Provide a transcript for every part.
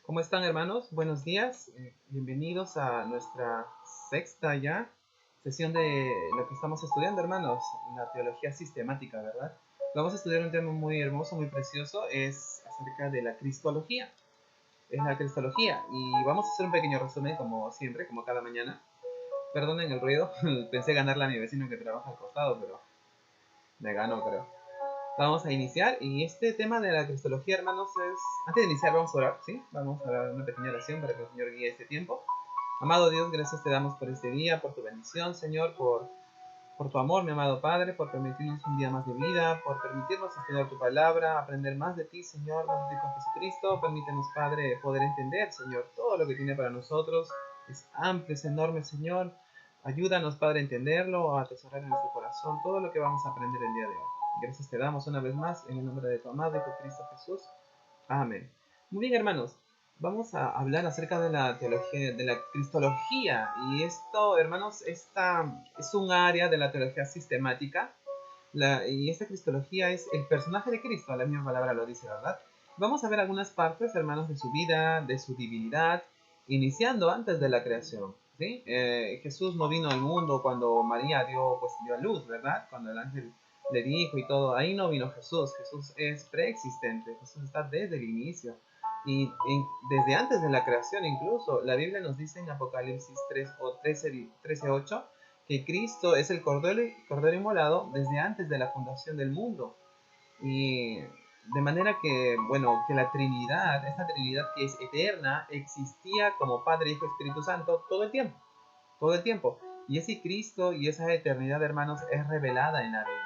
¿Cómo están, hermanos? Buenos días. Bienvenidos a nuestra sexta ya sesión de lo que estamos estudiando, hermanos, la teología sistemática, ¿verdad? Vamos a estudiar un tema muy hermoso, muy precioso, es acerca de la cristología. Es la cristología y vamos a hacer un pequeño resumen, como siempre, como cada mañana. Perdonen el ruido, pensé ganarle a mi vecino que trabaja al costado, pero me ganó, creo. Vamos a iniciar y este tema de la cristología, hermanos, es... Antes de iniciar vamos a orar, ¿sí? Vamos a dar una pequeña oración para que el Señor guíe este tiempo. Amado Dios, gracias te damos por este día, por tu bendición, Señor, por tu amor, mi amado Padre, por permitirnos un día más de vida, por permitirnos estudiar tu palabra, aprender más de ti, Señor, más de ti con Jesucristo. Permítenos, Padre, poder entender, Señor, todo lo que tiene para nosotros. Es amplio, es enorme, Señor. Ayúdanos, Padre, a entenderlo, a atesorar en nuestro corazón todo lo que vamos a aprender el día de hoy. Gracias te damos una vez más en el nombre de tu amado Hijo Cristo Jesús. Amén. Muy bien, hermanos. Vamos a hablar acerca de la teología, de la cristología. Y esto, hermanos, esta es un área de la teología sistemática. Y esta cristología es el personaje de Cristo, la misma palabra lo dice, ¿verdad? Vamos a ver algunas partes, hermanos, de su vida, de su divinidad, iniciando antes de la creación. ¿Sí? Jesús no vino al mundo cuando María dio a luz, ¿verdad? Cuando el ángel le dijo y todo, ahí no vino Jesús. Jesús es preexistente, Jesús está desde el inicio. Desde antes de la creación incluso, la Biblia nos dice en Apocalipsis 3 o 13:8 que Cristo es el cordero inmolado desde antes de la fundación del mundo. Y de manera que, bueno, que la Trinidad, esta Trinidad que es eterna, existía como Padre, Hijo y Espíritu Santo todo el tiempo, todo el tiempo. Y ese Cristo y esa eternidad, hermanos, es revelada en la Biblia.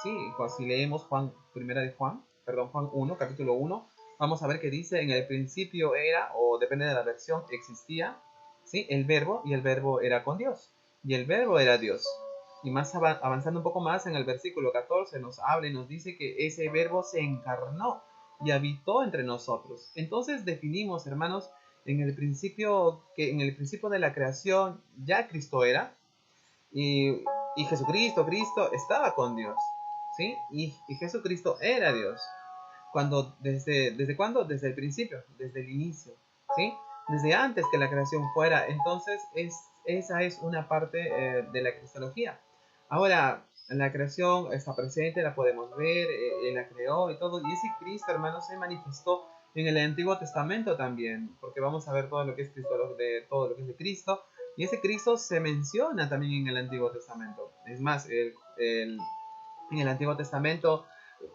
Sí, si leemos Juan 1, capítulo 1, vamos a ver que dice, en el principio era, o depende de la versión, existía, ¿sí? El verbo, y el verbo era con Dios, y el verbo era Dios. Y más avanzando un poco más, en el versículo 14 nos habla y nos dice que ese verbo se encarnó y habitó entre nosotros. Entonces definimos, hermanos, en el principio de la creación ya Cristo era, y, y Cristo estaba con Dios, ¿sí? Y Jesucristo era Dios. ¿Desde cuándo? Desde el principio, desde el inicio, ¿sí? Desde antes que la creación fuera. Entonces, esa es una parte de la cristología. Ahora, la creación está presente, la podemos ver, Él la creó y todo. Y ese Cristo, hermano, se manifestó en el Antiguo Testamento también, porque vamos a ver todo lo que es todo lo que es de Cristo. Y ese Cristo se menciona también en el Antiguo Testamento. Es más, en el Antiguo Testamento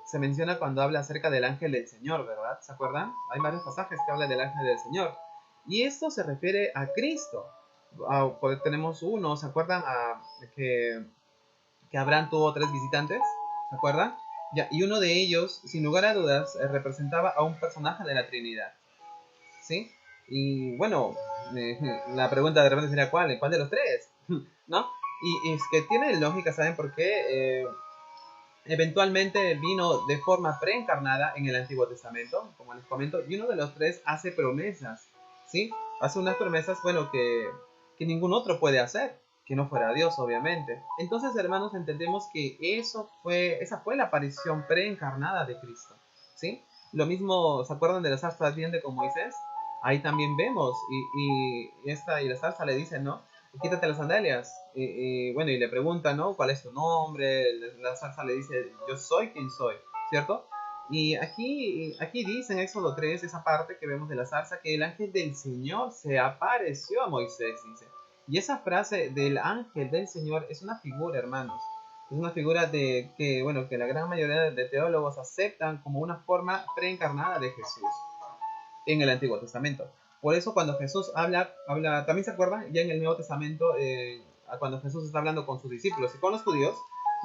se menciona cuando habla acerca del ángel del Señor, ¿verdad? ¿Se acuerdan? Hay varios pasajes que hablan del ángel del Señor. Y esto se refiere a Cristo. Pues tenemos uno, ¿se acuerdan? Que Abraham tuvo 3 visitantes, ¿se acuerdan? Ya, y uno de ellos, sin lugar a dudas, representaba a un personaje de la Trinidad, ¿sí? Y bueno, la pregunta de repente sería ¿cuál? ¿Cuál de los tres? ¿No? Y es que tiene lógica, ¿saben por qué? Eventualmente vino de forma preencarnada en el Antiguo Testamento, como les comento, y uno de los tres hace promesas, ¿sí? Hace unas promesas, bueno, que ningún otro puede hacer, que no fuera Dios, obviamente. Entonces, hermanos, entendemos que esa fue la aparición preencarnada de Cristo, ¿sí? Lo mismo, ¿se acuerdan de la zarza ardiente con Moisés? Ahí también vemos, y la zarza le dice, ¿no? Quítate las sandalias. Bueno, y le pregunta, ¿no? ¿Cuál es tu nombre? La zarza le dice, yo soy quien soy, ¿cierto? Y aquí dice en Éxodo 3, esa parte que vemos de la zarza, que el ángel del Señor se apareció a Moisés, dice. Y esa frase del ángel del Señor es una figura, hermanos. Es una figura bueno, que la gran mayoría de teólogos aceptan como una forma preencarnada de Jesús en el Antiguo Testamento. Por eso cuando Jesús habla, también se acuerdan, ya en el Nuevo Testamento, cuando Jesús está hablando con sus discípulos y con los judíos,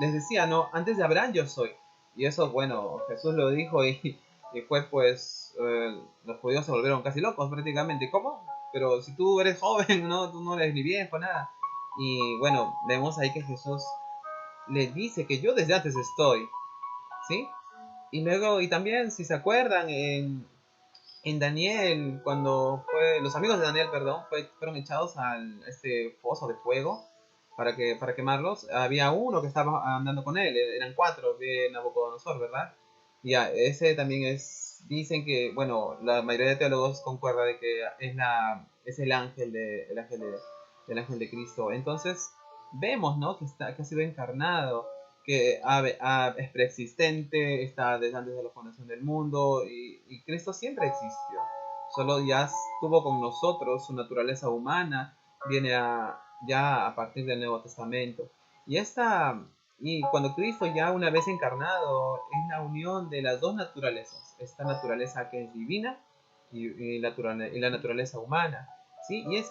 les decía, no, antes de Abraham yo soy. Y eso, bueno, Jesús lo dijo y fue pues, los judíos se volvieron casi locos prácticamente. ¿Cómo? Pero si tú eres joven, ¿no? Tú no eres ni viejo, nada. Y bueno, vemos ahí que Jesús le dice que yo desde antes estoy, ¿sí? Y luego, y también, si se acuerdan, en Daniel, cuando los amigos de Daniel, perdón, fueron echados a este foso de fuego para quemarlos, había uno que estaba andando con él, eran 4 de Nabucodonosor, ¿verdad? Ya, ese también es dicen que, bueno, la mayoría de teólogos concuerda de que es el ángel de Cristo. Entonces vemos, ¿no? Que ha sido encarnado, que es preexistente, está desde antes de la fundación del mundo, y Cristo siempre existió. Solo ya estuvo con nosotros, su naturaleza humana viene ya a partir del Nuevo Testamento. Y cuando Cristo ya una vez encarnado es la unión de las dos naturalezas, esta naturaleza que es divina y la naturaleza humana, ¿sí? Y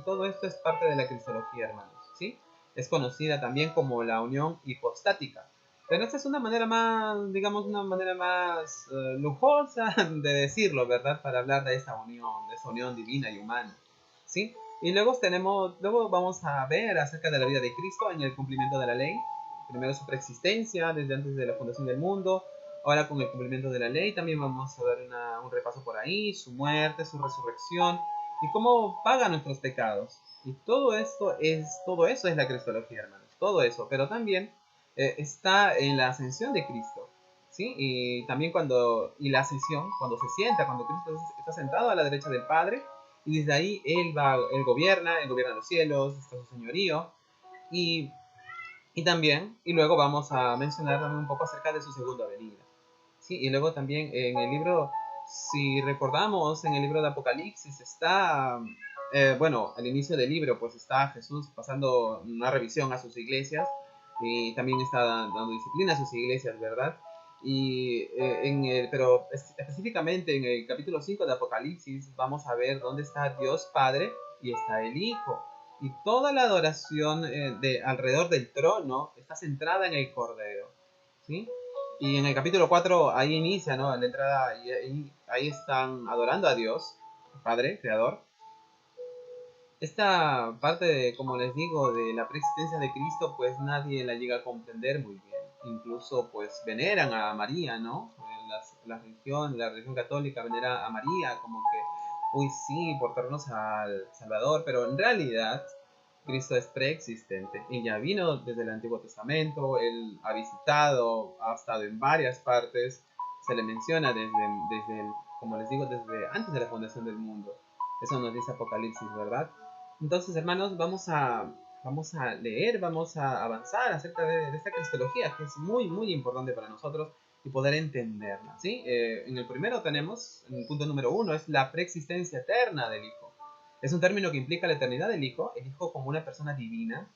todo esto es parte de la cristología, hermanos, ¿sí? Es conocida también como la unión hipostática. Pero esta es una manera más, digamos, una manera más lujosa de decirlo, ¿verdad? Para hablar de esa unión divina y humana, ¿sí? Y luego vamos a ver acerca de la vida de Cristo en el cumplimiento de la ley. Primero su preexistencia desde antes de la fundación del mundo. Ahora con el cumplimiento de la ley también vamos a dar un repaso por ahí, su muerte, su resurrección y cómo paga nuestros pecados. Y todo eso es la cristología, hermanos. Todo eso, pero también está en la ascensión de Cristo, ¿sí? Y también la ascensión, cuando se sienta, cuando Cristo está sentado a la derecha del Padre, y desde ahí él gobierna los cielos, está su señorío, y, y luego vamos a mencionar también un poco acerca de su segunda venida, ¿sí? Y luego también en el libro, si recordamos, en el libro de Apocalipsis está, bueno, al inicio del libro, pues está Jesús pasando una revisión a sus iglesias y también está dando disciplina a sus iglesias, ¿verdad? Pero específicamente en el capítulo 5 de Apocalipsis vamos a ver dónde está Dios Padre y está el Hijo. Y toda la adoración alrededor del trono está centrada en el Cordero, ¿sí? Y en el capítulo 4 ahí inicia, ¿no? La entrada, y ahí están adorando a Dios, Padre, Creador. Esta parte, como les digo, de la preexistencia de Cristo, pues nadie la llega a comprender muy bien. Incluso, pues, veneran a María, ¿no? La religión católica venera a María como que, uy, sí, por traernos al Salvador, pero en realidad Cristo es preexistente y ya vino desde el Antiguo Testamento, Él ha visitado, ha estado en varias partes, se le menciona como les digo, desde antes de la fundación del mundo. Eso nos dice Apocalipsis, ¿verdad? Entonces, hermanos, vamos a leer, vamos a avanzar acerca de esta cristología, que es muy, muy importante para nosotros y poder entenderla, ¿sí? En el primero tenemos, en el punto número 1, es la preexistencia eterna del Hijo. Es un término que implica la eternidad del Hijo, el Hijo como una persona divina,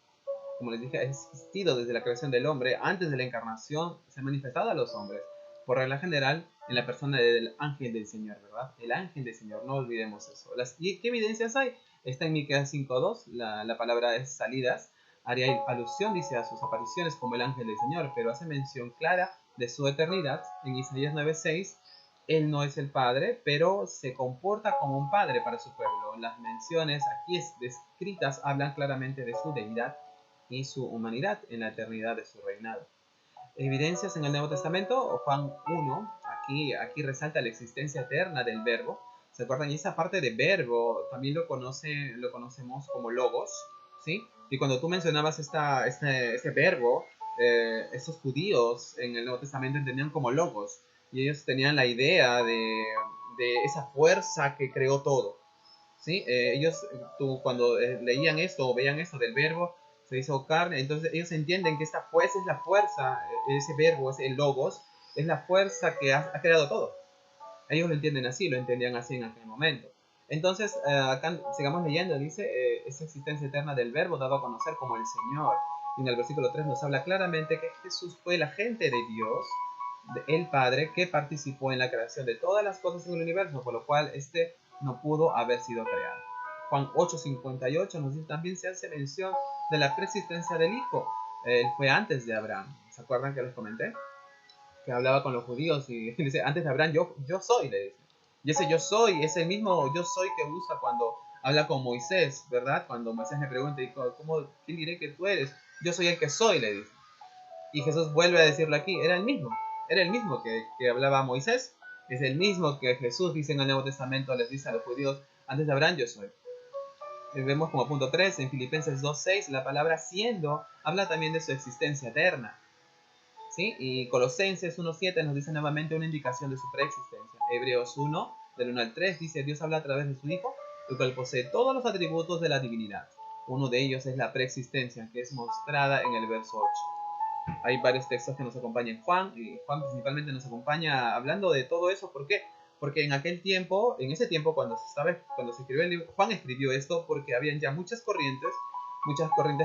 como les dije, ha existido desde la creación del hombre, antes de la encarnación, se ha manifestado a los hombres, por regla general, en la persona del ángel del Señor, ¿verdad? El ángel del Señor, no olvidemos eso. ¿Y qué evidencias hay? Está en Miqueas 5.2, la palabra es salidas, haría alusión, dice, a sus apariciones como el ángel del Señor, pero hace mención clara de su eternidad. En Isaías 9.6, él no es el Padre, pero se comporta como un Padre para su pueblo. Las menciones aquí descritas hablan claramente de su deidad y su humanidad en la eternidad de su reinado. Evidencias en el Nuevo Testamento, Juan 1, aquí resalta la existencia eterna del Verbo. ¿Se acuerdan? Y esa parte de verbo también lo conocemos como logos, ¿sí? Y cuando tú mencionabas este verbo, estos judíos en el Nuevo Testamento entendían como logos, y ellos tenían la idea de esa fuerza que creó todo, ¿sí? Cuando leían esto o veían esto del verbo, se hizo carne, entonces ellos entienden que esta fuerza es la fuerza, ese verbo, ese logos, es la fuerza que ha creado todo. Ellos lo entienden así, lo entendían así en aquel momento. Entonces, acá sigamos leyendo, dice, esa existencia eterna del verbo dado a conocer como el Señor. Y en el versículo 3 nos habla claramente que Jesús fue el agente de Dios, el Padre, que participó en la creación de todas las cosas en el universo, por lo cual este no pudo haber sido creado. Juan 8:58 nos dice, también se hace mención de la preexistencia del Hijo. Él fue antes de Abraham. ¿Se acuerdan que les comenté? Que hablaba con los judíos y dice, antes de Abraham yo soy, le dice. Y ese yo soy es el mismo yo soy que usa cuando habla con Moisés, ¿verdad? Cuando Moisés le pregunta, ¿quién diré que tú eres? Yo soy el que soy, le dice. Y Jesús vuelve a decirlo aquí, era el mismo que hablaba a Moisés, es el mismo que Jesús dice en el Nuevo Testamento, les dice a los judíos, antes de Abraham yo soy. Vemos como punto 3 en Filipenses 2.6, la palabra siendo habla también de su existencia eterna. ¿sí? Y Colosenses 1.7 nos dice nuevamente una indicación de su preexistencia. Hebreos 1, del 1 al 3, dice: Dios habla a través de su Hijo, el cual posee todos los atributos de la divinidad. Uno de ellos es la preexistencia, que es mostrada en el verso 8. Hay varios textos que nos acompañan. Juan, y Juan principalmente nos acompaña hablando de todo eso. ¿Por qué? Porque en aquel tiempo, en ese tiempo cuando se escribió el libro, Juan escribió esto porque habían ya muchas corrientes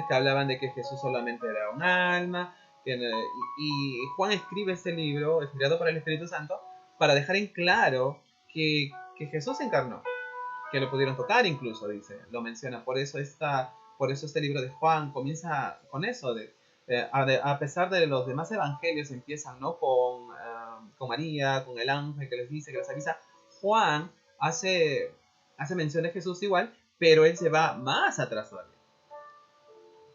que hablaban de que Jesús solamente era un alma, y Juan escribe este libro, inspirado por el Espíritu Santo, para dejar en claro que Jesús se encarnó, que lo pudieron tocar incluso, lo menciona. Por eso este libro de Juan comienza con eso, a pesar de los demás evangelios empiezan, ¿no?, con María, con el ángel que les dice, que les avisa. Juan hace mención de Jesús igual, pero él se va más atrás todavía.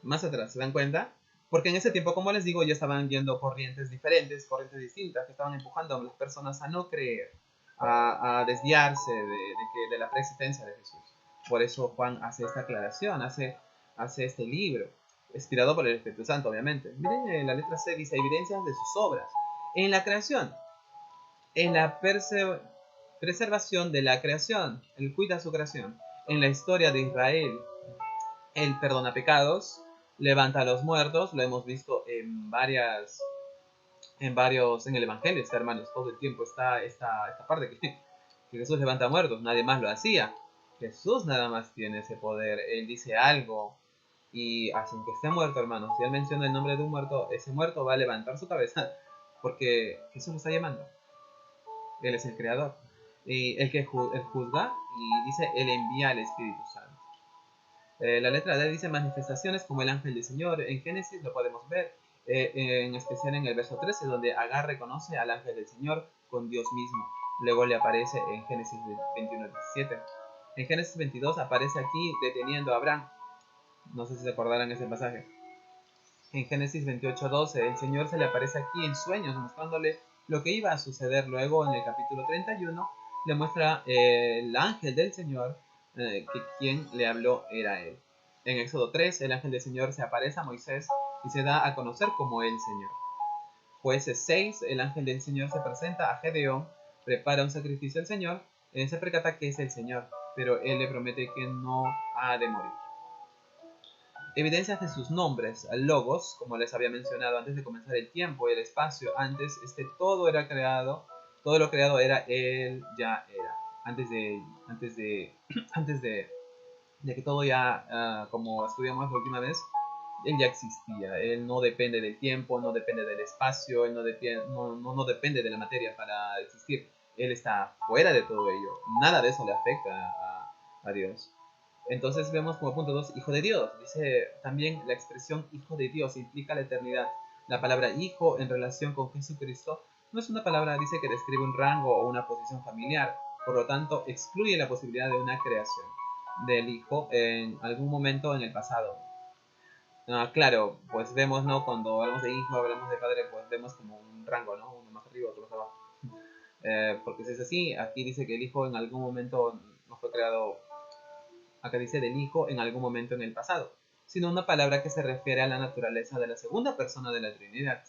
Más atrás, ¿se dan cuenta? Porque en ese tiempo, como les digo, ya estaban yendo corrientes diferentes, corrientes distintas, que estaban empujando a las personas a no creer, a desviarse de la preexistencia de Jesús. Por eso Juan hace esta aclaración, hace este libro, inspirado por el Espíritu Santo, obviamente. Miren, la letra C dice: evidencias de sus obras. En la creación, en la preservación de la creación, él cuida su creación. En la historia de Israel, él perdona pecados, levanta a los muertos. Lo hemos visto en el Evangelio, hermanos. Todo el tiempo está esta parte que Jesús levanta muertos. Nadie más lo hacía. Jesús nada más tiene ese poder. Él dice algo y hacen que esté muerto, hermanos. Si él menciona el nombre de un muerto, ese muerto va a levantar su cabeza porque Jesús lo está llamando. Él es el creador. Y el que juzga, y dice: él envía al Espíritu Santo. La letra D dice: manifestaciones como el ángel del Señor. En Génesis lo podemos ver, en especial en el verso 13, donde Agar reconoce al ángel del Señor con Dios mismo. Luego le aparece en Génesis 21:17. En Génesis 22 aparece aquí deteniendo a Abraham. No sé si se acordarán ese pasaje. En Génesis 28:12 el Señor se le aparece aquí en sueños, mostrándole lo que iba a suceder. Luego en el capítulo 31 le muestra el ángel del Señor, que quien le habló era él. En Éxodo 3 el ángel del Señor se aparece a Moisés y se da a conocer como el Señor. Jueces 6 el ángel del Señor se presenta a Gedeón, prepara un sacrificio al Señor, se percata que es el Señor, pero él le promete que no ha de morir. Evidencias de sus nombres, logos, como les había mencionado antes de comenzar el tiempo y el espacio. Antes todo era creado, todo lo creado era él, ya era. Antes de que todo ya, como estudiamos la última vez, él ya existía. Él no depende del tiempo, no depende del espacio, él no depende de la materia para existir. Él está fuera de todo ello. Nada de eso le afecta a Dios. Entonces vemos como punto 2, Hijo de Dios. Dice también la expresión Hijo de Dios implica la eternidad. La palabra Hijo en relación con Jesucristo no es una palabra, dice, que describe un rango o una posición familiar. Por lo tanto, excluye la posibilidad de una creación del Hijo en algún momento en el pasado. Claro, pues vemos, ¿no? Cuando hablamos de Hijo, hablamos de Padre, pues vemos como un rango, ¿no? Uno más arriba, otro más abajo. Porque si es así, aquí dice que el Hijo en algún momento no fue creado. Acá dice del Hijo en algún momento en el pasado, sino una palabra que se refiere a la naturaleza de la segunda persona de la Trinidad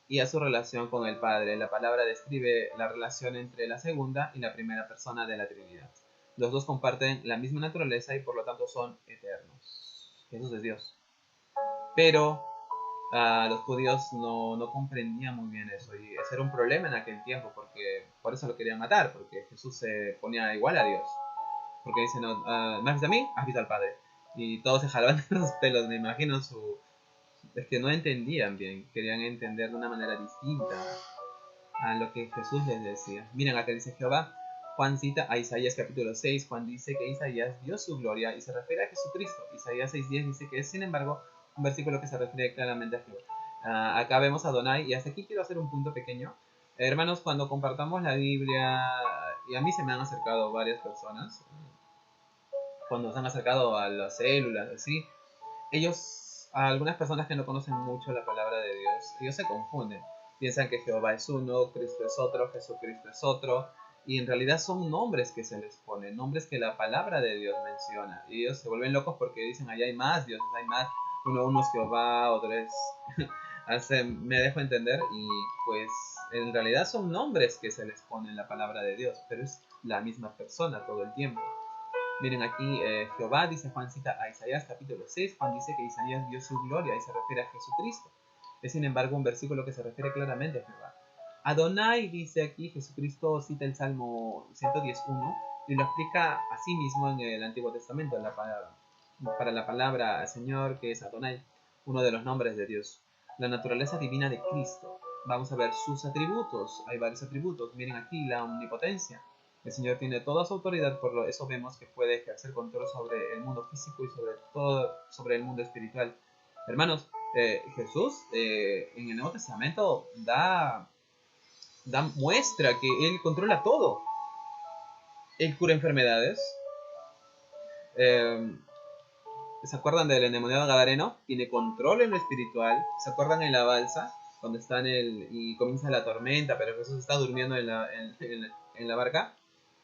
y a su relación con el Padre. La palabra describe la relación entre la segunda y la primera persona de la Trinidad. Los dos comparten la misma naturaleza y por lo tanto son eternos. Jesús es Dios. Pero los judíos no comprendían muy bien eso, y ese era un problema en aquel tiempo, porque por eso lo querían matar, porque Jesús se ponía igual a Dios. Porque dicen: no, ¿me has visto a mí? Has visto al Padre. Y todos se jalaban de los pelos, me imagino es que no entendían bien, querían entender de una manera distinta a lo que Jesús les decía. Miren, acá dice Jehová. Juan cita a Isaías capítulo 6, Juan dice que Isaías vio su gloria y se refiere a Jesucristo. Isaías 6:10 dice que es, sin embargo, un versículo que se refiere claramente a Jehová. Acá vemos a Adonai, y hasta aquí quiero hacer un punto pequeño. Hermanos, cuando compartamos la Biblia, y a mí se me han acercado varias personas, cuando se han acercado a las células, así, algunas personas que no conocen mucho la palabra de Dios, ellos se confunden. Piensan que Jehová es uno, Cristo es otro, Jesucristo es otro, y en realidad son nombres que se les ponen, nombres que la palabra de Dios menciona. Y ellos se vuelven locos porque dicen: allá hay más dioses, hay más. Uno es Jehová, otro es Me dejo entender y pues en realidad son nombres que se les pone en la palabra de Dios, pero es la misma persona todo el tiempo. Miren aquí, Jehová dice, Juan cita a Isaías capítulo 6, Juan dice que Isaías vio su gloria y se refiere a Jesucristo. Es sin embargo un versículo que se refiere claramente a Jehová. Adonai dice aquí, Jesucristo cita el Salmo 110.1 y lo explica a sí mismo en el Antiguo Testamento, para la palabra Señor, que es Adonai, uno de los nombres de Dios. La naturaleza divina de Cristo. Vamos a ver sus atributos. Hay varios atributos. Miren aquí la omnipotencia. El Señor tiene toda su autoridad, por eso vemos que puede ejercer control sobre el mundo físico y sobre todo sobre el mundo espiritual. Hermanos, Jesús en el Nuevo Testamento da muestra que Él controla todo. Él cura enfermedades. ¿Se acuerdan del endemoniado gadareno? Tiene control en lo espiritual. ¿Se acuerdan en la balsa? Cuando está y comienza la tormenta, pero Jesús está durmiendo en la barca.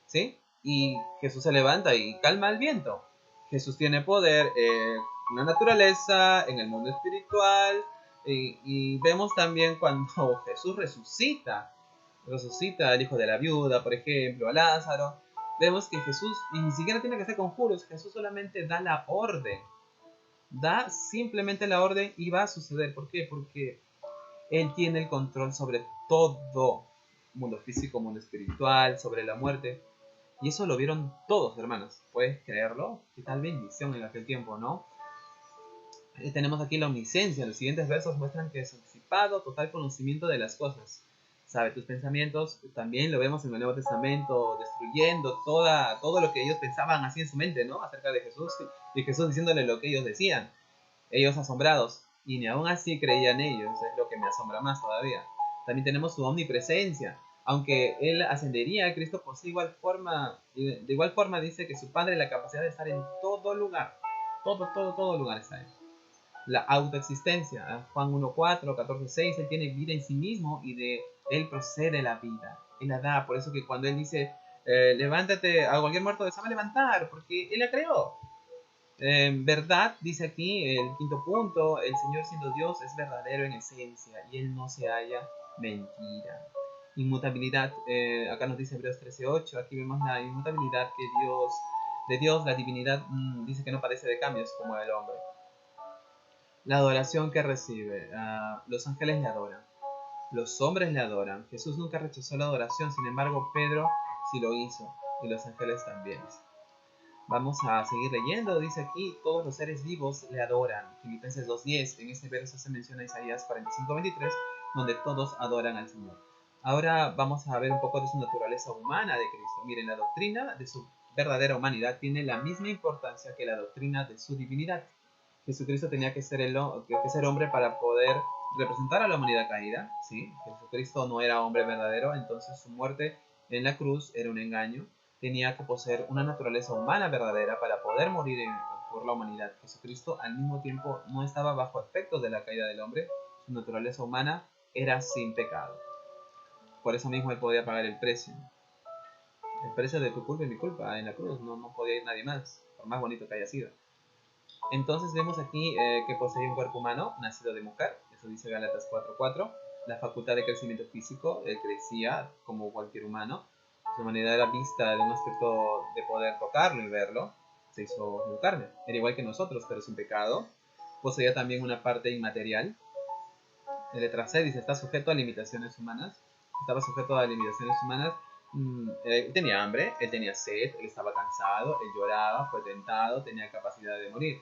¿Sí? Y Jesús se levanta y calma el viento. Jesús tiene poder en la naturaleza, en el mundo espiritual. Y vemos también cuando Jesús resucita al hijo de la viuda, por ejemplo, a Lázaro. Vemos que Jesús ni siquiera tiene que hacer conjuros. Jesús solamente da la orden. Da simplemente la orden y va a suceder. ¿Por qué? Porque Él tiene el control sobre todo. Mundo físico, mundo espiritual, sobre la muerte. Y eso lo vieron todos, hermanos. ¿Puedes creerlo? Qué tal bendición en aquel tiempo, ¿no? Tenemos aquí la omnisciencia. Los siguientes versos muestran que es anticipado, total conocimiento de las cosas. Sabe tus pensamientos. También lo vemos en el Nuevo Testamento, destruyendo todo lo que ellos pensaban así en su mente, ¿no? Acerca de Jesús. Y Jesús diciéndole lo que ellos decían. Ellos asombrados. Y ni aún así creían ellos. Es lo que me asombra más todavía. También tenemos su omnipresencia. Aunque Él ascendería, Cristo posee de igual forma dice que su Padre la capacidad de estar en todo lugar. Todo lugar está Él. La autoexistencia. Juan 1.4, 14.6, Él tiene vida en sí mismo y de Él procede la vida. Él la da. Por eso que cuando Él dice, levántate, a cualquier muerto se va a levantar, porque Él la creó. Verdad, dice aquí el quinto punto, el Señor siendo Dios es verdadero en esencia y Él no se halla mentira. Inmutabilidad, acá nos dice Hebreos 13.8, aquí vemos la inmutabilidad de Dios, la divinidad dice que no padece de cambios como el hombre. La adoración que recibe, los ángeles le adoran, los hombres le adoran, Jesús nunca rechazó la adoración, sin embargo Pedro sí lo hizo y los ángeles también. Vamos a seguir leyendo, dice aquí, todos los seres vivos le adoran. Filipenses 2.10, en este verso se menciona Isaías 45.23, donde todos adoran al Señor. Ahora vamos a ver un poco de su naturaleza humana de Cristo. Miren, la doctrina de su verdadera humanidad tiene la misma importancia que la doctrina de su divinidad. Jesucristo tenía que ser hombre para poder representar a la humanidad caída. ¿Sí? Jesucristo no era hombre verdadero, entonces su muerte en la cruz era un engaño. Tenía que poseer una naturaleza humana verdadera para poder morir por la humanidad. Jesucristo al mismo tiempo no estaba bajo efectos de la caída del hombre. Su naturaleza humana era sin pecado. Por eso mismo Él podía pagar el precio. El precio de tu culpa y mi culpa en la cruz. No podía ir nadie más, por más bonito que haya sido. Entonces vemos aquí que poseía un cuerpo humano, nacido de mujer. Eso dice Gálatas 4.4. La facultad de crecimiento físico, Él crecía como cualquier humano. Su humanidad era vista de un aspecto de poder tocarlo y verlo. Se hizo en carne. Era igual que nosotros, pero sin pecado. Poseía también una parte inmaterial. La letra C dice, está sujeto a limitaciones humanas. Estaba sujeto a limitaciones humanas. Él tenía hambre, él tenía sed, él estaba cansado, él lloraba, fue tentado, tenía capacidad de morir.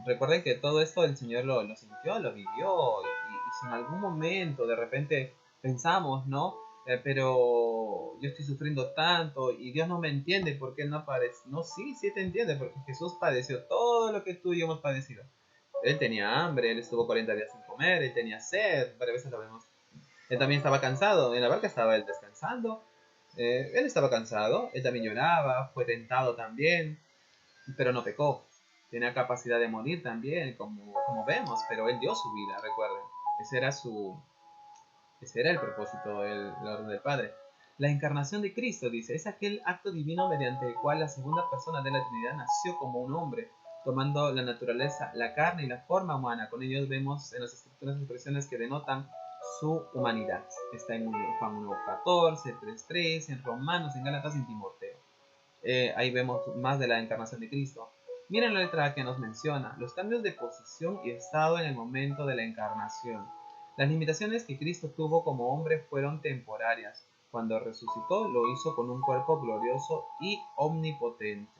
Recuerden que todo esto el Señor lo sintió, lo vivió. Y si en algún momento de repente pensamos, ¿no? Pero yo estoy sufriendo tanto y Dios no me entiende porque Él no aparece. No, sí te entiende porque Jesús padeció todo lo que tú y yo hemos padecido. Él tenía hambre, Él estuvo 40 días sin comer, Él tenía sed, varias veces lo vemos. Él también estaba cansado, en la barca estaba Él descansando. Él estaba cansado, Él también lloraba, fue tentado también, pero no pecó. Tenía capacidad de morir también, como vemos, pero Él dio su vida, recuerden. Ese era el propósito, el orden del Padre. La encarnación de Cristo, dice, es aquel acto divino mediante el cual la segunda persona de la Trinidad nació como un hombre. tomando la naturaleza, la carne y la forma humana. Con ellos vemos en las escrituras expresiones que denotan su humanidad. Está en Juan 1:14, 3:3, en Romanos, en Gálatas y en Timoteo. Ahí vemos más de la encarnación de Cristo. Miren la letra que nos menciona, los cambios de posición y estado en el momento de la encarnación. Las limitaciones que Cristo tuvo como hombre fueron temporarias. Cuando resucitó, lo hizo con un cuerpo glorioso y omnipotente,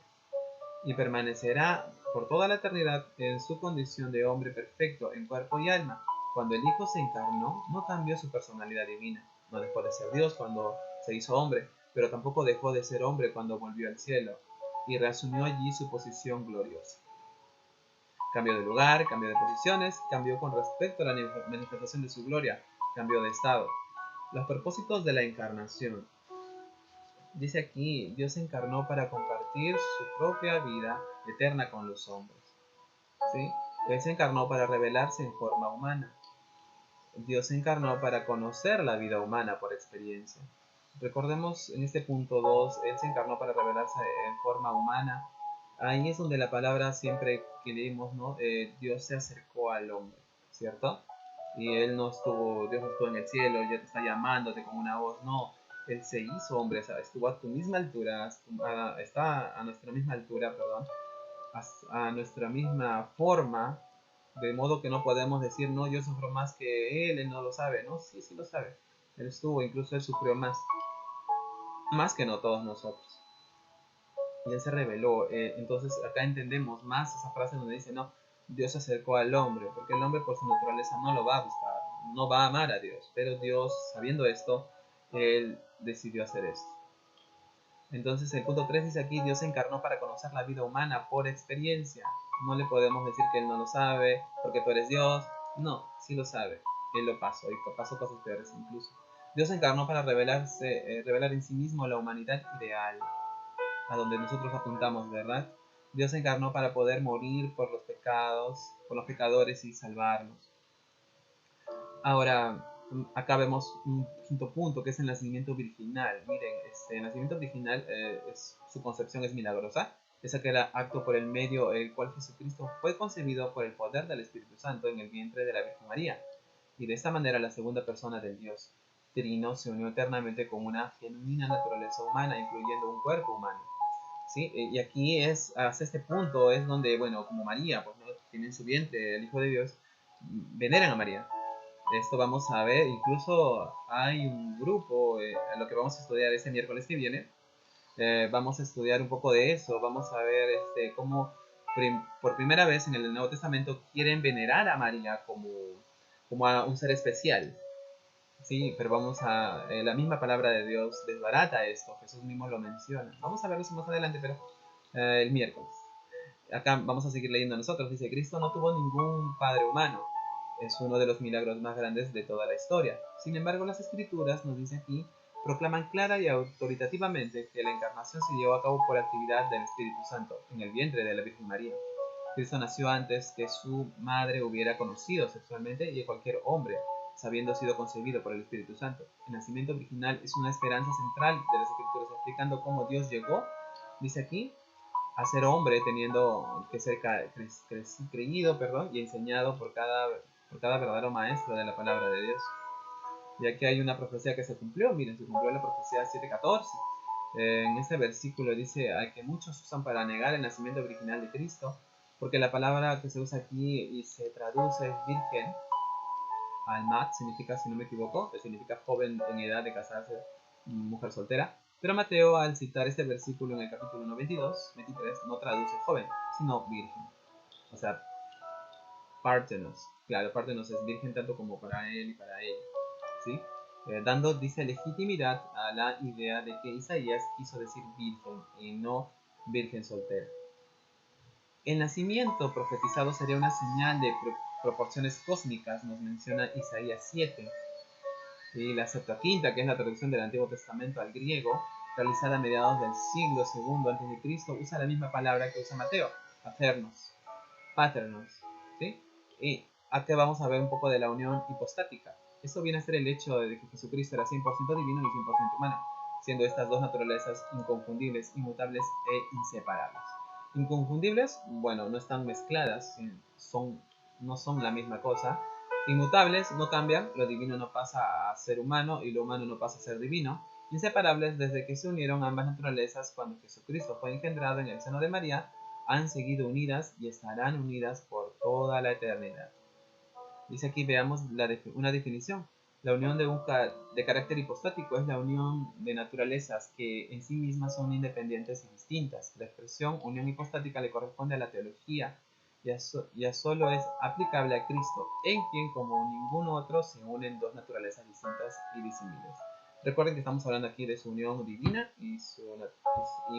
y permanecerá por toda la eternidad en su condición de hombre perfecto en cuerpo y alma. Cuando el Hijo se encarnó, no cambió su personalidad divina. No dejó de ser Dios cuando se hizo hombre, pero tampoco dejó de ser hombre cuando volvió al cielo y reasumió allí su posición gloriosa. Cambió de lugar, cambió de posiciones, cambió con respecto a la manifestación de su gloria, cambió de estado. Los propósitos de la encarnación. Dice aquí, Dios se encarnó para compartir su propia vida eterna con los hombres. ¿Sí? Él se encarnó para revelarse en forma humana. Dios se encarnó para conocer la vida humana por experiencia. Recordemos en este punto 2, Él se encarnó para revelarse en forma humana. Ahí es donde la palabra siempre que leímos, ¿no? Dios se acercó al hombre, ¿cierto? Y Él no estuvo, Dios no estuvo en el cielo, ya te está llamándote con una voz, no. Él se hizo hombre, o sea, estuvo a tu misma altura, está a nuestra misma altura, perdón, a nuestra misma forma, de modo que no podemos decir, no, yo sufro más que él no lo sabe, ¿no? Sí, sí lo sabe. Él estuvo, incluso él sufrió más que no todos nosotros. Y él se reveló. Entonces acá entendemos más esa frase donde dice, no, Dios se acercó al hombre, porque el hombre por su naturaleza no lo va a buscar, no va a amar a Dios, pero Dios, sabiendo esto, él decidió hacer esto. Entonces el punto 3 dice aquí, Dios se encarnó para conocer la vida humana por experiencia. No le podemos decir que Él no lo sabe, porque tú eres Dios. No, sí lo sabe. Él lo pasó, y pasó cosas peores incluso. Dios se encarnó para revelar en sí mismo la humanidad ideal, a donde nosotros apuntamos, ¿verdad? Dios se encarnó para poder morir por los pecados, por los pecadores y salvarlos. Ahora, acá vemos un quinto punto, que es el nacimiento virginal. Miren, el nacimiento virginal, su concepción es milagrosa. Es aquel acto por el medio el cual Jesucristo fue concebido por el poder del Espíritu Santo en el vientre de la Virgen María. Y de esta manera la segunda persona del Dios Trino se unió eternamente con una genuina naturaleza humana, incluyendo un cuerpo humano. ¿Sí? Y aquí hasta este punto es donde, bueno, como María, pues, ¿no? Tiene en su vientre el Hijo de Dios, veneran a María. Esto vamos a ver, incluso hay un grupo, lo que vamos a estudiar este miércoles que viene, vamos a estudiar un poco de eso, vamos a ver cómo por primera vez en el Nuevo Testamento quieren venerar a María como a un ser especial. Sí, pero la misma palabra de Dios desbarata esto, Jesús mismo lo menciona. Vamos a ver eso más adelante, pero el miércoles. Acá vamos a seguir leyendo nosotros. Dice, Cristo no tuvo ningún padre humano. Es uno de los milagros más grandes de toda la historia. Sin embargo, las escrituras, nos dice aquí, proclaman clara y autoritativamente que la encarnación se llevó a cabo por actividad del Espíritu Santo en el vientre de la Virgen María. Cristo nació antes que su madre hubiera conocido sexualmente y a cualquier hombre, habiendo sido concebido por el Espíritu Santo. El nacimiento virginal es una esperanza central de las escrituras, explicando cómo Dios llegó, dice aquí, a ser hombre, teniendo que ser creído y enseñado por cada verdadero maestro de la palabra de Dios. Y aquí hay una profecía que se cumplió, miren, se cumplió la profecía 7:14. En este versículo dice, hay que muchos usan para negar el nacimiento original de Cristo, porque la palabra que se usa aquí y se traduce virgen, almat, significa, si no me equivoco, significa joven en edad de casarse, mujer soltera. Pero Mateo, al citar este versículo en el capítulo 1, 23, no traduce joven, sino virgen. O sea, Partenos. Claro, Partenos es virgen tanto como para él y para ella. ¿Sí? Dando, dice, legitimidad a la idea de que Isaías quiso decir virgen y no virgen soltera. El nacimiento profetizado sería una señal de proporciones cósmicas, nos menciona Isaías 7. Y la Septuaginta, que es la traducción del Antiguo Testamento al griego, realizada a mediados del siglo II a.C., usa la misma palabra que usa Mateo, paternos, ¿sí? Y aquí vamos a ver un poco de la unión hipostática. Esto viene a ser el hecho de que Jesucristo era 100% divino y 100% humano, siendo estas dos naturalezas inconfundibles, inmutables e inseparables. Inconfundibles, bueno, no están mezcladas, no son la misma cosa. Inmutables, no cambian, lo divino no pasa a ser humano y lo humano no pasa a ser divino. Inseparables, desde que se unieron ambas naturalezas cuando Jesucristo fue engendrado en el seno de María, han seguido unidas y estarán unidas por toda la eternidad. Dice aquí, veamos una definición. La unión de carácter hipostático es la unión de naturalezas que en sí mismas son independientes y distintas. La expresión unión hipostática le corresponde a la teología ya solo es aplicable a Cristo, en quien como ningún otro se unen dos naturalezas distintas y disímiles. Recuerden que estamos hablando aquí de su unión divina y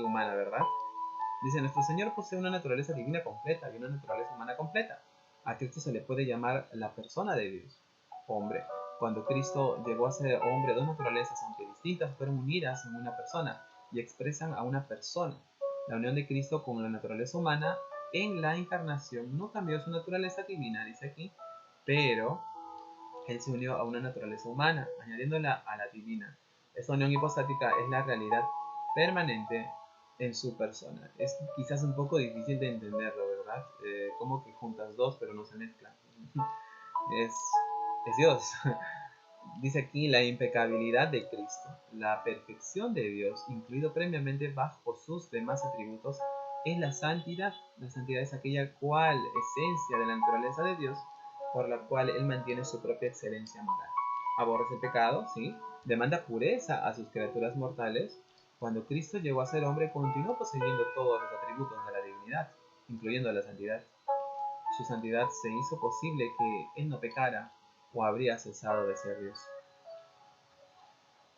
humana, ¿verdad? Dice, nuestro Señor posee una naturaleza divina completa y una naturaleza humana completa. A Cristo se le puede llamar la persona de Dios, hombre. Cuando Cristo llegó a ser hombre, dos naturalezas, aunque distintas, fueron unidas en una persona y expresan a una persona. La unión de Cristo con la naturaleza humana en la encarnación no cambió su naturaleza divina, dice aquí, pero Él se unió a una naturaleza humana, añadiéndola a la divina. Esta unión hipostática es la realidad permanente en su persona. Es quizás un poco difícil de entenderlo, ¿verdad? Como que juntas dos, pero no se mezclan. es, es Dios. Dice aquí la impecabilidad de Cristo, la perfección de Dios, incluido previamente bajo sus demás atributos, es la santidad. La santidad es aquella cual esencia de la naturaleza de Dios, por la cual Él mantiene su propia excelencia moral. Aborrece el pecado, ¿sí? Demanda pureza a sus criaturas mortales. Cuando Cristo llegó a ser hombre, continuó poseyendo todos los atributos de la divinidad, incluyendo la santidad. Su santidad se hizo posible que Él no pecara o habría cesado de ser Dios.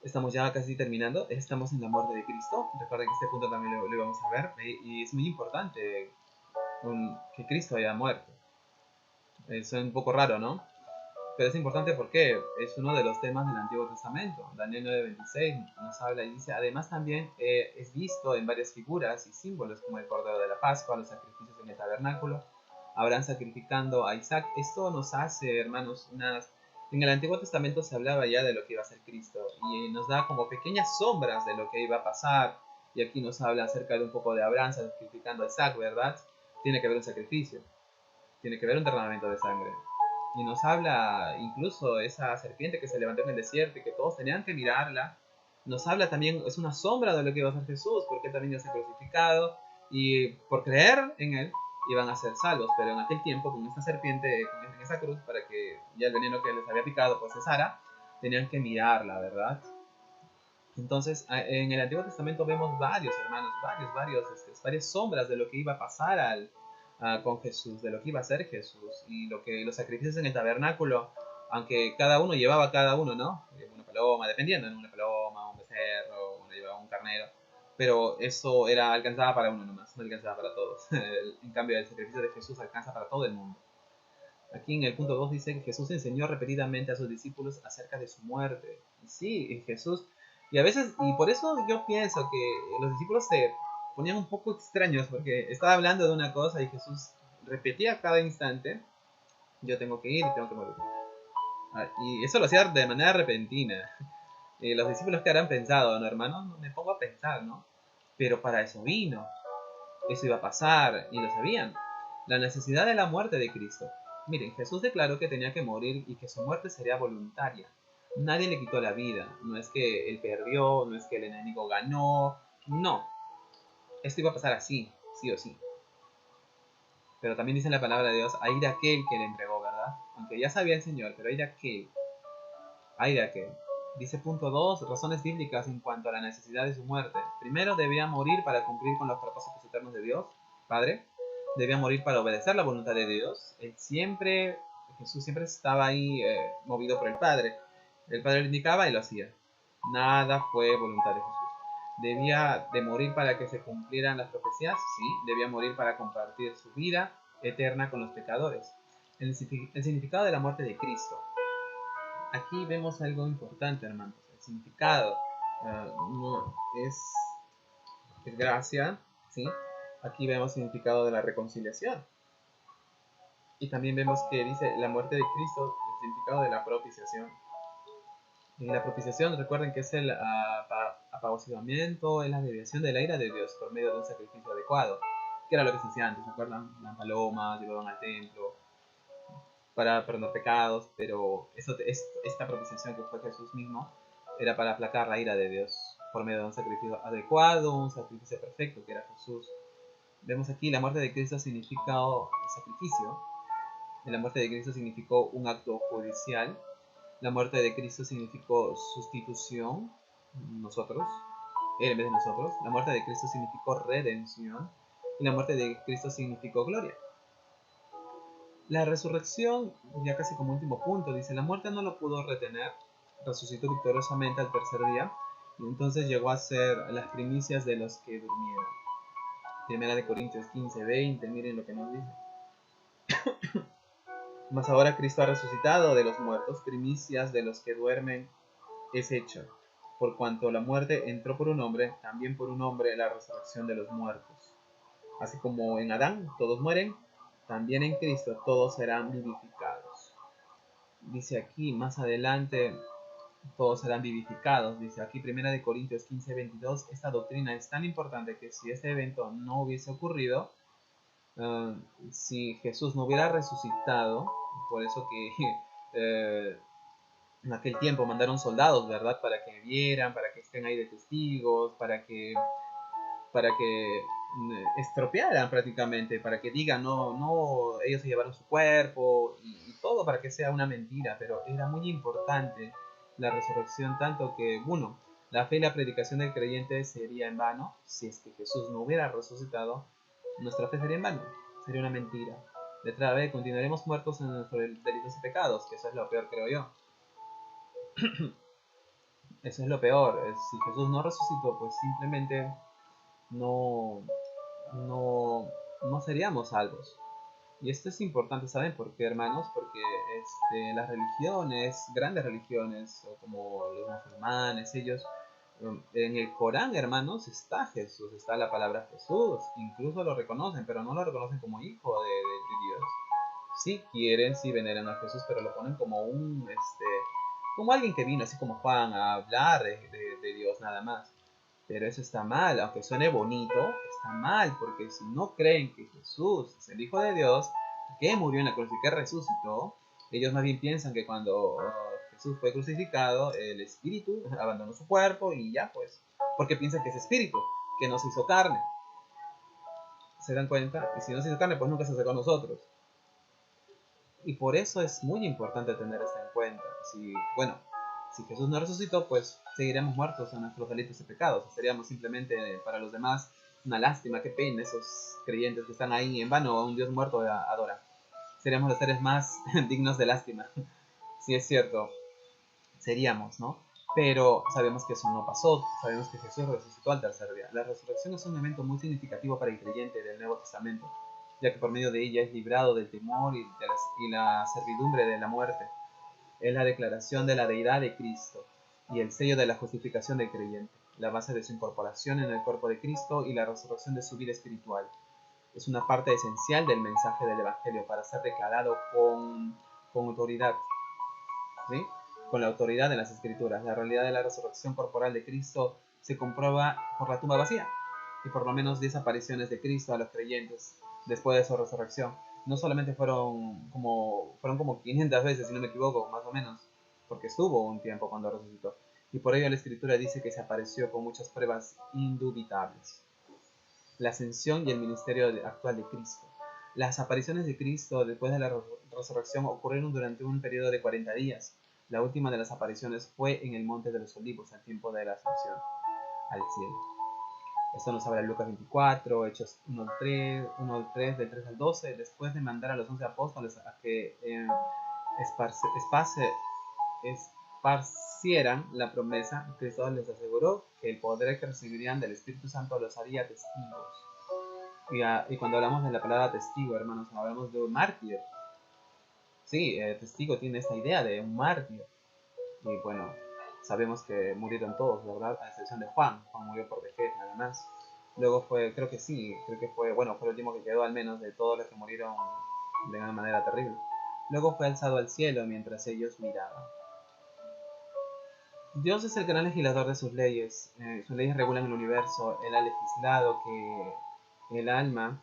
Estamos ya casi terminando, estamos en la muerte de Cristo. Recuerden que este punto también lo vamos a ver, y es muy importante que Cristo haya muerto. Es un poco raro, ¿no? Pero es importante porque es uno de los temas del Antiguo Testamento. Daniel 9:26 nos habla y dice, además también es visto en varias figuras y símbolos como el Cordero de la Pascua, los sacrificios en el tabernáculo, Abraham sacrificando a Isaac. Esto nos hace, hermanos, en el Antiguo Testamento se hablaba ya de lo que iba a ser Cristo y nos da como pequeñas sombras de lo que iba a pasar. Y aquí nos habla acerca de un poco de Abraham sacrificando a Isaac, ¿verdad? Tiene que haber un sacrificio, tiene que haber un derramamiento de sangre. Y nos habla incluso esa serpiente que se levantó en el desierto y que todos tenían que mirarla. Nos habla también, es una sombra de lo que iba a ser Jesús, porque él también iba a ser crucificado y por creer en él iban a ser salvos. Pero en aquel tiempo, con esta serpiente, con esa cruz, para que ya el veneno que les había picado pues cesara, tenían que mirarla, ¿verdad? Entonces, en el Antiguo Testamento vemos varios, hermanos, varias sombras de lo que iba a pasar con Jesús, de lo que iba a ser Jesús, y los sacrificios en el tabernáculo, aunque cada uno llevaba cada uno, ¿no? Una paloma, dependiendo, ¿no? Una paloma, un becerro, uno llevaba un carnero, pero eso alcanzaba para uno nomás, no alcanzaba para todos. En cambio, el sacrificio de Jesús alcanza para todo el mundo. Aquí en el punto 2 dice que Jesús enseñó repetidamente a sus discípulos acerca de su muerte. Y sí, Jesús, y a veces, y por eso yo pienso que los discípulos se ponían un poco extraños, porque estaba hablando de una cosa y Jesús repetía cada instante, yo tengo que ir, tengo que morir. Y eso lo hacía de manera repentina. Y los discípulos que habrán pensado, no, hermano, me pongo a pensar, ¿no? Pero para eso vino, eso iba a pasar, y lo sabían. La necesidad de la muerte de Cristo. Miren, Jesús declaró que tenía que morir y que su muerte sería voluntaria. Nadie le quitó la vida. No es que él perdió, no es que el enemigo ganó. No. Esto iba a pasar así, sí o sí. Pero también dice en la palabra de Dios, hay de aquel que le entregó, ¿verdad? Aunque ya sabía el Señor, pero hay de aquel. Hay de aquel. Dice punto 2, razones bíblicas en cuanto a la necesidad de su muerte. Primero, debía morir para cumplir con los propósitos eternos de Dios, Padre. Debía morir para obedecer la voluntad de Dios. Jesús siempre estaba ahí movido por el Padre. El Padre le indicaba y lo hacía. Nada fue voluntad de Jesús. Debía de morir para que se cumplieran las profecías, sí. Debía morir para compartir su vida eterna con los pecadores. El significado de la muerte de Cristo. Aquí vemos algo importante, hermanos. El significado no es gracia, ¿sí? Aquí vemos el significado de la reconciliación. Y también vemos que dice la muerte de Cristo, el significado de la propiciación. Y la propiciación, recuerden que es el apaciguamiento, es la desviación de la ira de Dios por medio de un sacrificio adecuado. que era lo que se hacía antes, ¿se acuerdan? Las palomas llevaban al templo para perdonar pecados, pero esta propiciación que fue Jesús mismo era para aplacar la ira de Dios por medio de un sacrificio adecuado, un sacrificio perfecto que era Jesús. Vemos aquí la muerte de Cristo significa sacrificio, la muerte de Cristo significó un acto judicial, la muerte de Cristo significó sustitución, nosotros, Él en vez de nosotros, la muerte de Cristo significó redención y la muerte de Cristo significó gloria. La resurrección, ya casi como último punto, dice, la muerte no lo pudo retener, resucitó victoriosamente al tercer día, y entonces llegó a ser las primicias de los que durmieron. Primera de Corintios 15:20, miren lo que nos dice. Mas ahora Cristo ha resucitado de los muertos, primicias de los que duermen es hecho. Por cuanto la muerte entró por un hombre, también por un hombre la resurrección de los muertos. Así como en Adán todos mueren, también en Cristo todos serán vivificados. Dice aquí más adelante, todos serán vivificados. Dice aquí 1 Corintios 15:22, esta doctrina es tan importante que si este evento no hubiese ocurrido, si Jesús no hubiera resucitado, por eso que en aquel tiempo mandaron soldados, ¿verdad? Para que vieran, para que estén ahí de testigos, para que estropearan prácticamente, para que digan, no, no, ellos se llevaron su cuerpo y todo para que sea una mentira, pero era muy importante la resurrección, tanto que, bueno, la fe y la predicación del creyente sería en vano si es que Jesús no hubiera resucitado, nuestra fe sería en vano, sería una mentira. Letra B, continuaremos muertos en nuestros delitos y pecados, que eso es lo peor, creo yo. Eso es lo peor. Si Jesús no resucitó, pues simplemente no, no, no seríamos salvos. Y esto es importante, ¿saben por qué, hermanos? Porque las religiones, grandes religiones, como los musulmanes, ellos, en el Corán, hermanos, está Jesús, está la palabra Jesús. Incluso lo reconocen, pero no lo reconocen como hijo de Dios. Sí quieren, sí veneran a Jesús, pero lo ponen como como alguien que vino, así como Juan, a hablar de Dios nada más. Pero eso está mal, aunque suene bonito, está mal, porque si no creen que Jesús es el Hijo de Dios, que murió en la cruz y que resucitó, ellos más bien piensan que cuando Jesús fue crucificado, el Espíritu abandonó su cuerpo y ya pues, porque piensan que es Espíritu, que no se hizo carne. ¿Se dan cuenta? Y si no se hizo carne, pues nunca se acercó a nosotros. Y por eso es muy importante tener esto en cuenta. Si Jesús no resucitó, pues seguiremos muertos en nuestros delitos y pecados. Seríamos simplemente para los demás una lástima, qué pena esos creyentes que están ahí en vano a un Dios muerto adoran. Seríamos los seres más dignos de lástima. Sí, es cierto, seríamos, ¿no? Pero sabemos que eso no pasó, sabemos que Jesús resucitó al tercer día. La resurrección es un evento muy significativo para el creyente del Nuevo Testamento, ya que por medio de ella es librado del temor y la servidumbre de la muerte. Es la declaración de la deidad de Cristo y el sello de la justificación del creyente, la base de su incorporación en el cuerpo de Cristo y la resurrección de su vida espiritual. Es una parte esencial del mensaje del Evangelio para ser declarado con autoridad, ¿sí? Con la autoridad de las Escrituras. La realidad de la resurrección corporal de Cristo se comprueba por la tumba vacía y por lo menos 10 apariciones de Cristo a los creyentes después de su resurrección. No solamente fueron como 500 veces, si no me equivoco, más o menos, porque estuvo un tiempo cuando resucitó. Y por ello la Escritura dice que se apareció con muchas pruebas indubitables. La ascensión y el ministerio actual de Cristo. Las apariciones de Cristo después de la resurrección ocurrieron durante un periodo de 40 días. La última de las apariciones fue en el Monte de los Olivos, al tiempo de la ascensión al cielo. Esto nos habla de Lucas 24, Hechos 1:3, del 3 al 12, después de mandar a los 11 apóstoles a que esparcieran la promesa, Cristo les aseguró que el poder que recibirían del Espíritu Santo los haría testigos. Y cuando hablamos de la palabra testigo, hermanos, hablamos de un mártir. Sí, testigo tiene esta idea de un mártir. Y bueno, sabemos que murieron todos, ¿verdad? A excepción de Juan. Juan murió por vejez, nada más. Luego fue, creo que fue el último que quedó al menos de todos los que murieron de una manera terrible. Luego fue alzado al cielo mientras ellos miraban. Dios es el gran legislador de sus leyes. Sus leyes regulan el universo. Él ha legislado que el alma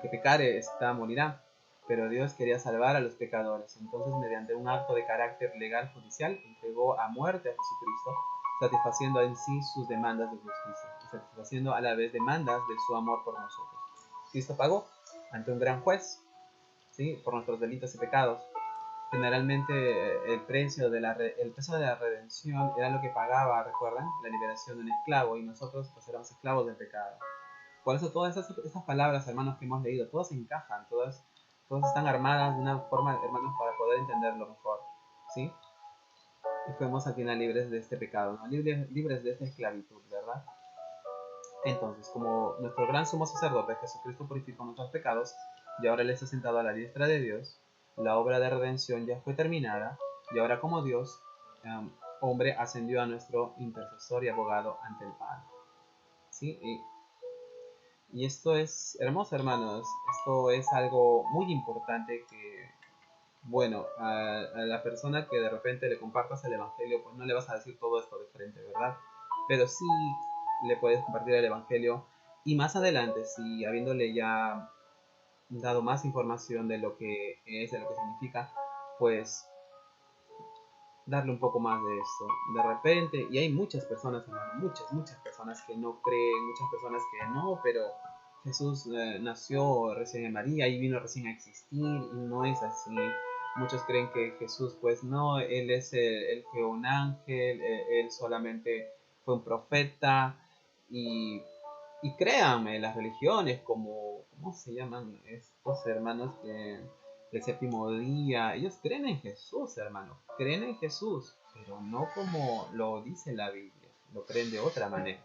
que pecare, esta morirá. Pero Dios quería salvar a los pecadores. Entonces, mediante un acto de carácter legal judicial, entregó a muerte a Jesucristo, satisfaciendo en sí sus demandas de justicia, y satisfaciendo a la vez demandas de su amor por nosotros. Cristo pagó ante un gran juez, ¿sí?, por nuestros delitos y pecados. Generalmente el precio de la redención era lo que pagaba, ¿recuerdan?, la liberación de un esclavo, y nosotros pues éramos esclavos del pecado. Por eso todas esas palabras, hermanos, que hemos leído, todas encajan, todas están armadas de una forma, hermanos, para poder entenderlo mejor, ¿sí? Y fuimos al final libres de este pecado, ¿no? Libres de esta esclavitud, ¿verdad? Entonces, como nuestro gran sumo sacerdote, Jesucristo, purificó nuestros pecados y ahora Él está sentado a la diestra de Dios, la obra de redención ya fue terminada, y ahora como Dios, hombre, ascendió a nuestro intercesor y abogado ante el Padre, ¿sí? Y esto es hermoso, hermanos. Esto es algo muy importante que, bueno, a la persona que de repente le compartas el Evangelio, pues no le vas a decir todo esto de frente, ¿verdad? Pero sí le puedes compartir el Evangelio, y más adelante, si habiéndole ya dado más información de lo que es, de lo que significa, pues darle un poco más de esto. De repente, y hay muchas personas, hermano, muchas personas que no creen, muchas personas que no, pero Jesús nació recién en María y vino recién a existir, y no es así. Muchos creen que Jesús, pues no, él fue un ángel, él solamente fue un profeta, y créanme, las religiones como, ¿cómo se llaman estos hermanos que el séptimo día? Ellos creen en Jesús, hermano, creen en Jesús, pero no como lo dice la Biblia, lo creen de otra manera.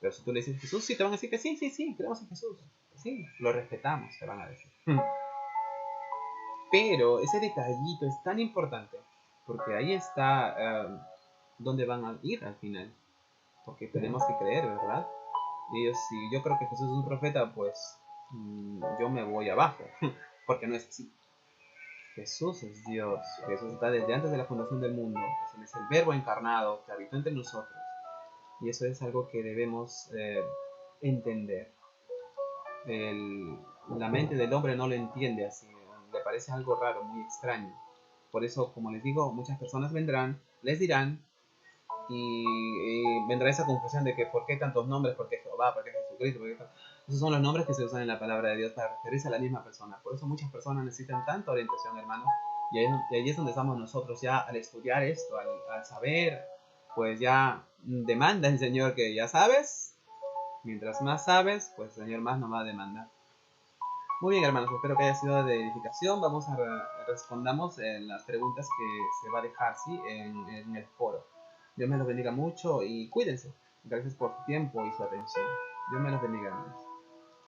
Pero si tú le dices Jesús, sí, te van a decir que sí, sí, sí, creemos en Jesús. Sí, lo respetamos, te van a decir. Pero ese detallito es tan importante, porque ahí está donde van a ir al final, porque tenemos que creer, ¿verdad? Y ellos, si yo creo que Jesús es un profeta, pues yo me voy abajo, porque no es así. Jesús es Dios, Jesús está desde antes de la fundación del mundo, Él es el verbo encarnado que habitó entre nosotros, y eso es algo que debemos entender. La mente del hombre no lo entiende así, le parece algo raro, muy extraño. Por eso, como les digo, muchas personas vendrán, les dirán, y vendrá esa confusión de que ¿por qué tantos nombres? ¿Por qué Jehová? ¿Por qué Jesucristo? Esos son los nombres que se usan en la palabra de Dios para referirse a la misma persona. Por eso muchas personas necesitan tanta orientación, hermanos, y ahí es donde estamos nosotros ya al estudiar esto, al saber, pues ya demanda el Señor que ya sabes. Mientras más sabes, pues el Señor más nos va a demandar. Muy bien, hermanos, espero que haya sido de edificación. Vamos a respondamos en las preguntas que se va a dejar, ¿sí?, en el foro. Dios me los bendiga mucho y cuídense. Gracias por su tiempo y su atención. Dios me los bendiga, hermanos.